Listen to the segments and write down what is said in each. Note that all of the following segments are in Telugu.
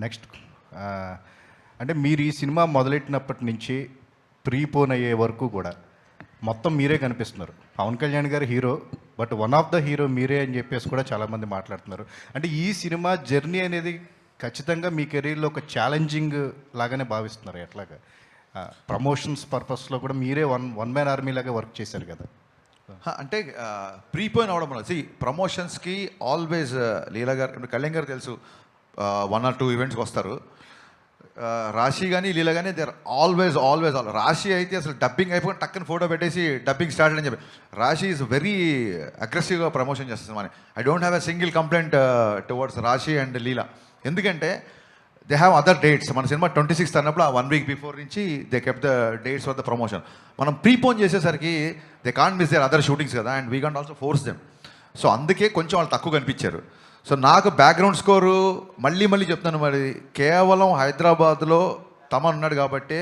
నెక్స్ట్ అంటే మీరు ఈ సినిమా మొదలెట్టినప్పటి నుంచి ప్రీపోన్ అయ్యే వరకు కూడా మొత్తం మీరే కనిపిస్తున్నారు. పవన్ కళ్యాణ్ గారు hero, but one of the hero మీరే అని చెప్పేసి కూడా చాలామంది మాట్లాడుతున్నారు. అంటే ఈ సినిమా జర్నీ అనేది ఖచ్చితంగా మీ కెరీర్లో ఒక ఛాలెంజింగ్ లాగానే భావిస్తున్నారు. ఎట్లాగా ప్రమోషన్స్ పర్పస్లో కూడా మీరే వన్ మ్యాన్ ఆర్మీ లాగా వర్క్ చేశారు కదా. అంటే ప్రీపోయిన్ అవడం వల్ల ప్రమోషన్స్కి ఆల్వేస్ లీలా గారు, కళ్యాణ్ గారు తెలుసు, 1 or 2 ఈవెంట్స్కి వస్తారు. రాశి కానీ లీలా కానీ దే ఆర్ ఆల్వేస్ రాశి అయితే అసలు డబ్బింగ్ అయిపోయి టక్కని ఫోటో పెట్టేసి డబ్బింగ్ స్టార్ట్ అని చెప్పి రాశి ఈజ్ వెరీ అగ్రెసివ్గా ప్రమోషన్ చేస్తుంది. మన I don't have a single complaint towards Rashi and Leela. ఎందుకంటే దే హ్యావ్ అదర్ డేట్స్. మన సినిమా 26th అన్నప్పుడు ఆ 1 week బిఫోర్ నుంచి they kept the dates for the promotion. మనం ప్రీపోన్ చేసేసరికి they can't miss their other shootings కదా, and we can't also force them. So అందుకే కొంచెం వాళ్ళు తక్కువ కనిపించారు. సో నాకు బ్యాక్గ్రౌండ్ స్కోరు మళ్ళీ చెప్తాను, మరి కేవలం హైదరాబాద్లో తమన్ ఉన్నాడు కాబట్టి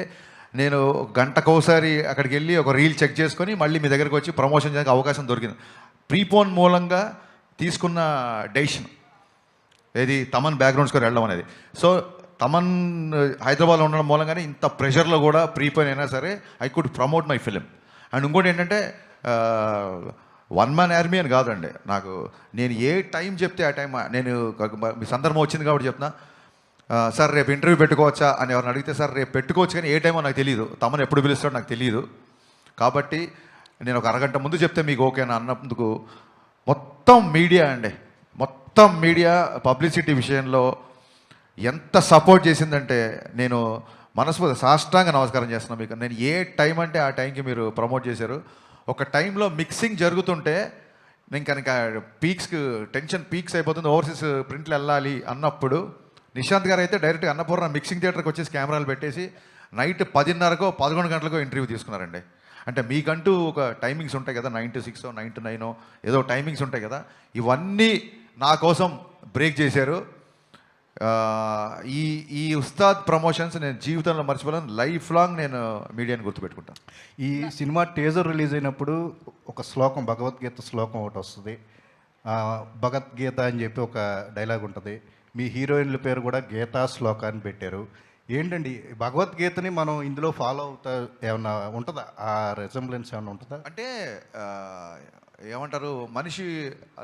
నేను గంటకోసారి అక్కడికి వెళ్ళి ఒక రీల్ చెక్ చేసుకొని మళ్ళీ మీ దగ్గరికి వచ్చి ప్రమోషన్ చేయడానికి అవకాశం దొరికింది. ప్రీపోన్ మూలంగా తీసుకున్న డెసిషన్ ఏది తమన్ బ్యాక్గ్రౌండ్ స్కోర్ వెళ్ళడం అనేది. సో తమన్ హైదరాబాద్లో ఉండడం మూలంగానే ఇంత ప్రెషర్లో కూడా ప్రీపోయిన్ అయినా సరే I could promote my film. And ఇంకోటి ఏంటంటే 1 man ఆర్మీ అని కాదండి, నాకు నేను ఏ టైం చెప్తే ఆ టైం నేను, మీ సందర్భం వచ్చింది కాబట్టి చెప్తున్నా. సార్ రేపు ఇంటర్వ్యూ పెట్టుకోవచ్చా అని ఎవరిని అడిగితే సార్ రేపు పెట్టుకోవచ్చు, కానీ ఏ టైమో నాకు తెలియదు, తమను ఎప్పుడు పిలుస్తాడో నాకు తెలియదు. కాబట్టి నేను ఒక అరగంట ముందు చెప్తే మీకు ఓకేనా అన్నందుకు మొత్తం మీడియా పబ్లిసిటీ విషయంలో ఎంత సపోర్ట్ చేసిందంటే నేను మనస్ఫూర్తి సాష్టాంగ నమస్కారం చేస్తున్నాను మీకు. నేను ఏ టైం అంటే ఆ టైంకి మీరు ప్రమోట్ చేశారు. ఒక టైంలో మిక్సింగ్ జరుగుతుంటే నేను కనుక టెన్షన్ పీక్స్ అయిపోతుంది, ఓవర్సీస్ ప్రింట్లు వెళ్ళాలి అన్నప్పుడు నిశాంత్ గారు అయితే డైరెక్ట్గా అన్నపూర్ణ మిక్సింగ్ థియేటర్కి వచ్చేసి కెమెరాలు పెట్టేసి నైట్ 10:30కో 11 గంటలకో ఇంటర్వ్యూ తీసుకున్నారండి. అంటే మీకంటూ ఒక టైమింగ్స్ ఉంటాయి కదా, 9 to 6, 9 to 9 ఏదో టైమింగ్స్ ఉంటాయి కదా, ఇవన్నీ నా కోసం బ్రేక్ చేశారు. ఈ ఉస్తాద్ ప్రమోషన్స్ నేను జీవితంలో మర్చిపోలేను. లైఫ్ లాంగ్ నేను మీడియాని గుర్తుపెట్టుకుంటాను. ఈ సినిమా టీజర్ రిలీజ్ అయినప్పుడు ఒక శ్లోకం, భగవద్గీత శ్లోకం ఒకటి వస్తుంది. భగవద్గీత అని చెప్పి ఒక డైలాగ్ ఉంటుంది. మీ హీరోయిన్ల పేరు కూడా గీతా శ్లోక అని పెట్టారు. ఏంటండి భగవద్గీతని మనం ఇందులో ఫాలో అవుతా ఏమన్నా ఉంటుందా? ఆ రెసెంబ్లెన్స్ ఏమన్నా ఉంటుందా? అంటే ఏమంటారు, మనిషి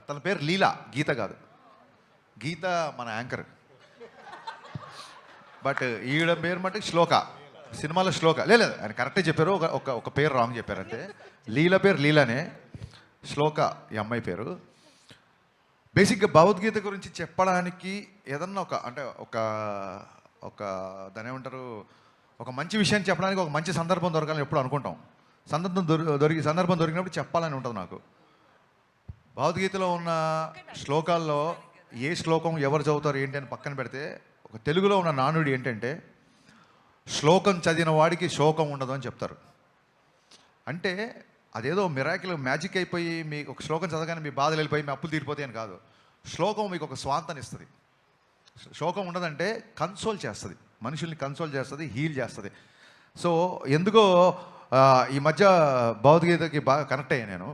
తన పేరు లీలా, గీత కాదు. గీత మన యాంకర్, బట్ ఈవిడ పేరు మటుకు శ్లోక. సినిమాలో శ్లోక లేదు, ఆయన కరెక్టే చెప్పారు, ఒక పేరు రాంగ్ చెప్పారు అంతే. లీల పేరు లీలానే, శ్లోక ఈ అమ్మాయి పేరు. బేసిక్గా భగవద్గీత గురించి చెప్పడానికి ఏదన్నా ఒక దాని ఏమంటారు, ఒక మంచి విషయాన్ని చెప్పడానికి ఒక మంచి సందర్భం దొరకాలని ఎప్పుడు అనుకుంటాం. సందర్భం దొరికినప్పుడు చెప్పాలని ఉంటుంది నాకు. భగవద్గీతలో ఉన్న శ్లోకాల్లో ఏ శ్లోకం ఎవరు చదువుతారు ఏంటి అని పక్కన పెడితే, ఒక తెలుగులో ఉన్న నానుడి ఏంటంటే శ్లోకం చదివిన వాడికి శోకం ఉండదు అని చెప్తారు. అంటే అదేదో మిరాకిల్ మ్యాజిక్ అయిపోయి మీకు ఒక శ్లోకం చదవగానే మీ బాధలు వెళ్ళిపోయి మీ అప్పులు తీరిపోతాయి అని కాదు. శ్లోకం మీకు ఒక స్వాంతాన్ని ఇస్తుంది. శోకం ఉండదంటే కన్సోల్ చేస్తుంది, మనుషుల్ని కన్సోల్ చేస్తుంది, హీల్ చేస్తుంది. సో ఎందుకో ఈ మధ్య భగవద్గీతకి బాగా కనెక్ట్ అయ్యాను నేను.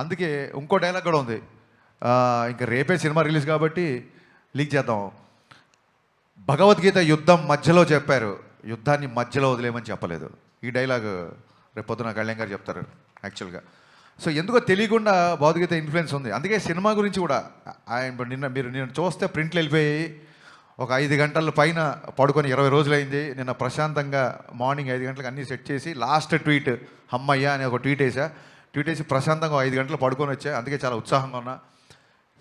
అందుకే ఇంకో డైలాగ్ కూడా ఉంది, ఇంకా రేపే సినిమా రిలీజ్ కాబట్టి లీక్ చేద్దాం. భగవద్గీత యుద్ధం మధ్యలో చెప్పారు, యుద్ధాన్ని మధ్యలో వదిలేమని చెప్పలేదు. ఈ డైలాగ్ రేపు పొద్దున కళ్యాణ్ గారు చెప్తారు యాక్చువల్గా. సో ఎందుకో తెలియకుండా భగవద్గీత ఇన్ఫ్లుయెన్స్ ఉంది. అందుకే సినిమా గురించి కూడా నిన్న చూస్తే ప్రింట్లు వెళ్ళిపోయి ఒక 5 గంటల పైన పడుకొని 20 రోజులైంది. నిన్న ప్రశాంతంగా మార్నింగ్ 5 గంటలకు అన్నీ సెట్ చేసి లాస్ట్ ట్వీట్ అమ్మయ్య అని ఒక ట్వీట్ వేసి ప్రశాంతంగా 5 గంటలు పడుకొని వచ్చా. అందుకే చాలా ఉత్సాహంగా ఉన్నా.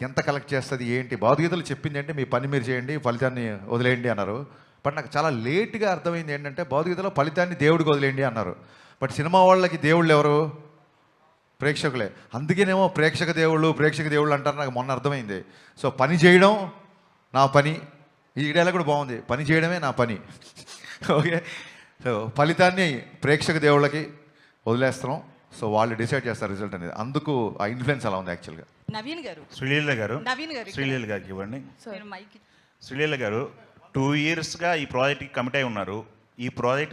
ఎంత కలెక్ట్ చేస్తుంది ఏంటి, భగవద్గీతలు చెప్పింది అంటే మీ పని మీరు చేయండి, ఫలితాన్ని వదిలేయండి అన్నారు. బట్ నాకు చాలా లేట్గా అర్థమైంది ఏంటంటే భగవద్గీతలో ఫలితాన్ని దేవుడికి వదిలేయండి అన్నారు. బట్ సినిమా వాళ్ళకి దేవుళ్ళు ఎవరు? ప్రేక్షకులే. అందుకేనేమో ప్రేక్షక దేవుళ్ళు అంటారు, నాకు మొన్న అర్థమైంది. సో పని చేయడం నా పని, ఈ డైలాగ్ కూడా బాగుంది, పని చేయడమే నా పని. ఓకే, సో ఫలితాన్ని ప్రేక్షక దేవుళ్ళకి వదిలేస్తున్నాం. సో వాళ్ళు డిసైడ్ చేస్తారు రిజల్ట్ అనేది. అందుకు ఆ ఇన్ఫ్లుయెన్స్ అలా ఉంది యాక్చువల్గా. నవీన్ గారు, శ్రీలీల గారు గారికి ఇవ్వండి. శ్రీలీల గారు 2 yearsగా ఈ ప్రాజెక్ట్కి కమిట్ అయి ఉన్నారు. ఈ ప్రాజెక్ట్